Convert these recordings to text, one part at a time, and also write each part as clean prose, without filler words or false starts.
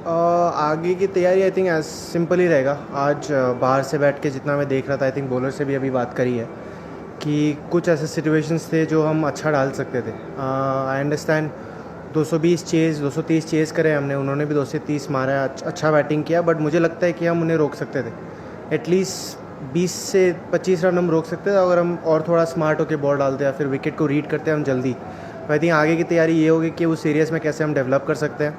आगे की तैयारी आई थिंक एज सिंपल ही रहेगा। आज बाहर से बैठ के जितना मैं देख रहा था, आई थिंक बॉलर से भी अभी बात करी है कि कुछ ऐसे सिचुएशंस थे जो हम अच्छा डाल सकते थे। आई अंडरस्टैंड 220 चेज़ 230 चेज़ करे हमने, उन्होंने भी 230 मारा है, अच्छा बैटिंग किया, बट मुझे लगता है कि हम उन्हें रोक सकते थे। एटलीस्ट 20 से 25 रन हम रोक सकते थे अगर हम और थोड़ा स्मार्ट होकर बॉल डालते या फिर विकेट को रीड करते हम जल्दी। तो आई थिंक आगे की तैयारी ये होगी कि उस एरियाज़ में कैसे हम डेवलप कर सकते हैं,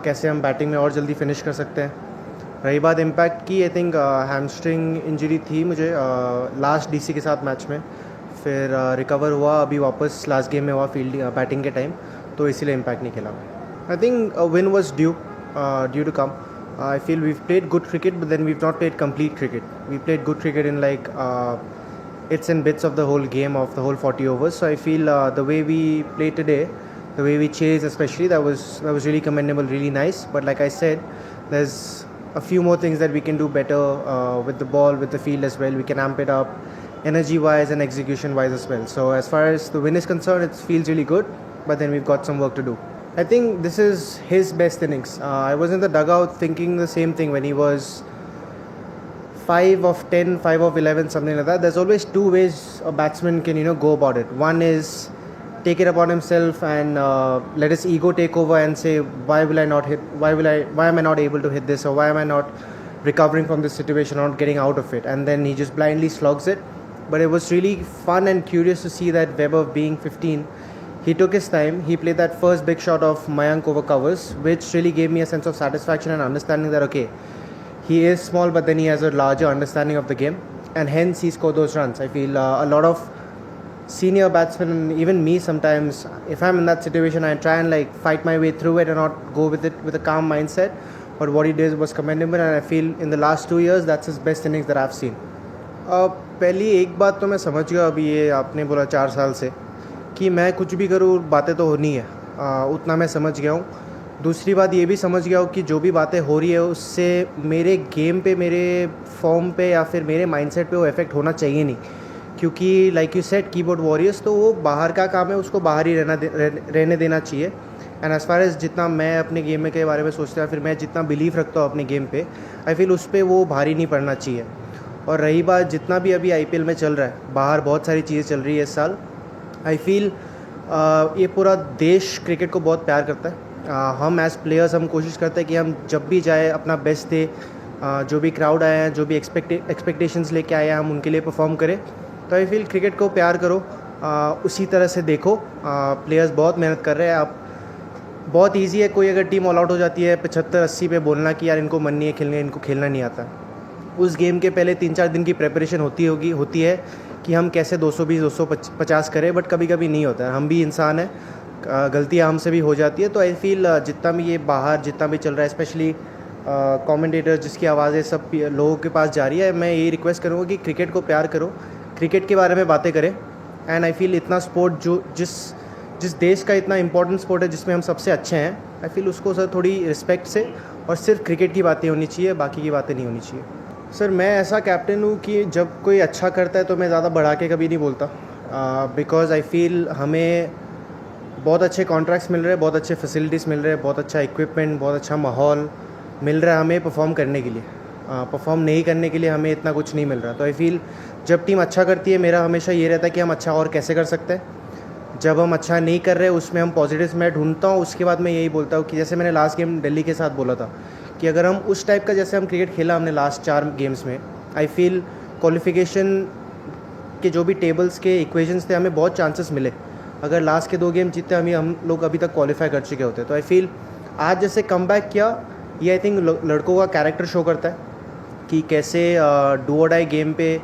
कैसे हम बैटिंग में और जल्दी फिनिश कर सकते हैं। रही बात इम्पैक्ट की, आई थिंक हैमस्ट्रिंग इंजरी थी मुझे लास्ट डीसी के साथ मैच में, फिर रिकवर हुआ अभी वापस लास्ट गेम में हुआ फील्डिंग बैटिंग के टाइम, तो इसीलिए इम्पैक्ट नहीं खेला। I think win was due to come. I feel we've played good cricket, but then we've not played complete cricket. We played good cricket in like bits and bits of the whole game, of the whole 40 overs. So I feel the way we played today, the way we chased especially, that was really commendable, really nice. But like I said, there's a few more things that we can do better with the ball, with the field as well. We can amp it up energy wise and execution wise as well. So as far as the win is concerned, it feels really good, but then we've got some work to do. I think this is his best innings. I was in the dugout thinking the same thing when he was 5 of 10, 5 of 11, something like that. There's always two ways a batsman can, go about it. One is take it upon himself and let his ego take over and say, why am I not able to hit this, or why am I not recovering from this situation, not getting out of it? And then he just blindly slogs it. But it was really fun and curious to see that Weber, being 15, he took his time. He played that first big shot of Mayank over covers, which really gave me a sense of satisfaction and understanding that, okay, he is small, but then he has a larger understanding of the game, and hence he scored those runs. I feel a lot of senior batsmen, even me sometimes, if I'm in that situation, I try and like fight my way through it and not go with it with a calm mindset. But what he did was commendable, and I feel in the last 2 years, that's his best innings that I've seen. पहली एक बात तो मैं समझ गया, अभी ये आपने बोला 4 साल से, कि मैं कुछ भी करूँ बातें तो होनी है, उतना मैं समझ गया हूँ। दूसरी बात ये भी समझ गया हूँ कि जो भी बातें हो रही है उससे मेरे गेम पे, मेरे फॉर्म पे या फिर मेरे माइंडसेट पे वो इफ़ेक्ट होना चाहिए नहीं, क्योंकि like you said keyboard warriors, तो वो बाहर का काम है, उसको बाहर ही रहने देना चाहिए। एंड एज़ फार एज जितना मैं अपने गेम के बारे में सोचता हूँ, फिर मैं जितना बिलीव रखता हूँ अपने गेम पे, आई फील उस पर वो भारी नहीं पड़ना चाहिए। और रही बात जितना भी अभी IPL में चल रहा है, बाहर बहुत सारी चीज़ें चल रही है इस साल, आई फील ये पूरा देश क्रिकेट को बहुत प्यार करता है। हम एज़ प्लेयर्स हम कोशिश करते हैं कि हम जब भी जाए अपना बेस्ट दे, जो भी क्राउड आए हैं, जो भी एक्सपेक्टेशंस लेके आए हैं, हम उनके लिए परफॉर्म करें। तो आई फील क्रिकेट को प्यार करो, उसी तरह से देखो। प्लेयर्स बहुत मेहनत कर रहे हैं। आप बहुत ईजी है, कोई अगर टीम ऑल आउट हो जाती है 75-80 पे बोलना कि यार इनको मन नहीं है खेलने, इनको खेलना नहीं आता। उस गेम के पहले 3-4 दिन की प्रेपरेशन होती है कि हम कैसे 220-250 करें, बट कभी कभी नहीं होता है, हम भी इंसान हैं, गलतियाँ हमसे भी हो जाती है। तो आई फील जितना भी ये बाहर जितना भी चल रहा है, स्पेशली कमेंटेटर जिसकी आवाज़ें सब लोगों के पास जा रही है, मैं यही रिक्वेस्ट करूँगा कि क्रिकेट को प्यार करो, क्रिकेट के बारे में बातें करें। एंड आई फील इतना स्पोर्ट जो जिस देश का इतना इंपॉर्टेंट स्पोर्ट है, जिसमें हम सबसे अच्छे हैं, आई फील उसको सर थोड़ी रिस्पेक्ट से और सिर्फ क्रिकेट की बातें होनी चाहिए, बाकी की बातें नहीं होनी चाहिए। सर मैं ऐसा कैप्टन हूँ कि जब कोई अच्छा करता है तो मैं ज़्यादा बढ़ा के कभी नहीं बोलता, बिकॉज़ आई फील हमें बहुत अच्छे कॉन्ट्रैक्ट्स मिल रहे हैं, बहुत अच्छे फैसिलिटीज़ मिल रहे हैं, बहुत अच्छा इक्विपमेंट, बहुत अच्छा माहौल मिल रहा है हमें परफॉर्म करने के लिए। परफॉर्म नहीं करने के लिए हमें इतना कुछ नहीं मिल रहा। तो आई फील जब टीम अच्छा करती है, मेरा हमेशा ये रहता है कि हम अच्छा और कैसे कर सकते हैं। जब हम अच्छा नहीं कर रहे उसमें हम पॉजिटिव्स मैं ढूंढता हूँ। उसके बाद मैं यही बोलता हूँ कि जैसे मैंने लास्ट गेम दिल्ली के साथ बोला था कि अगर हम उस टाइप का जैसे हम क्रिकेट खेला हमने लास्ट 4 गेम्स में, आई फील क्वालिफिकेशन के जो भी टेबल्स के इक्वेशंस थे हमें बहुत चांसेस मिले। अगर लास्ट के 2 गेम जीतते हम लोग अभी तक क्वालिफाई कर चुके होते। तो आई फील आज जैसे कमबैक किया, ये आई थिंक लड़कों का कैरेक्टर शो करता है कि कैसे डू और डाई गेम पे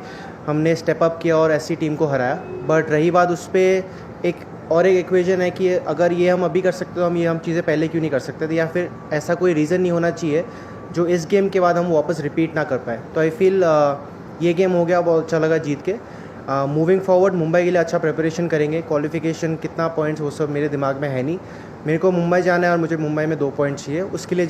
हमने स्टेप अप किया और ऐसी टीम को हराया। बट रही बात उस पर एक इक्वेशन है कि अगर ये हम अभी कर सकते तो हम चीज़ें पहले क्यों नहीं कर सकते थे, या फिर ऐसा कोई रीज़न नहीं होना चाहिए जो इस गेम के बाद हम वापस रिपीट ना कर पाए। तो आई फील ये गेम हो गया, बहुत अच्छा लगा जीत के। मूविंग फॉरवर्ड मुंबई के लिए अच्छा प्रिपरेशन करेंगे। क्वालिफिकेशन कितना पॉइंट्स वो सब मेरे दिमाग में है नहीं, मेरे को मुंबई जाना है और मुझे मुंबई में 2 पॉइंट चाहिए, उसके लिए